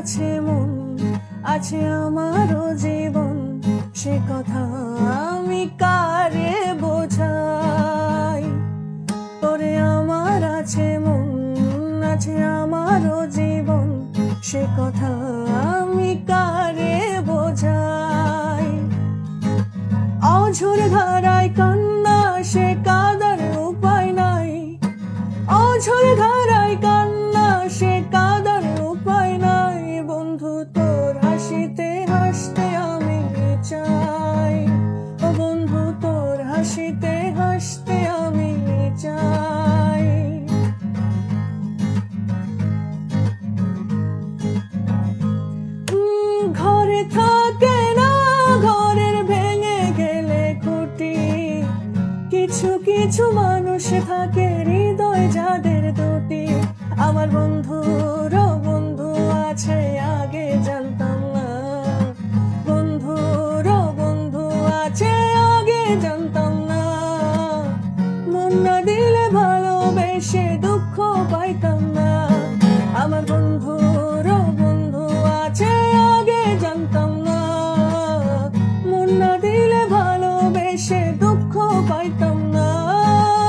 আছে মন, আছে আমারও জীবন, সে কথা আমি কারে বোঝাই। ওরে আমার আছে মন, আছে আমারও জীবন, সে কথা আমি কারে বোঝাই। অঝোর ধারায় কান্না, সে কাদার উপায় নাই। অঝোর ধারায় কান্না, সে কাদার উপায় নাই। বন্ধু তোর হাসিতে হাসতে আমি চাই, ও বন্ধু তোর হাসিতে হাসতে আমি চাই। ঘরে থাকে না, ঘরের ভেঙে গেলে খুঁটি। কিছু কিছু মানুষ থাকে হৃদয় যাদের দুটি। আমার বন্ধুর বন্ধু আছে আগে জানতাম না, বন্ধুর বন্ধু আছে আগে জানতাম না। মন না দিলে ভালোবেসে দুঃখ পাইতাম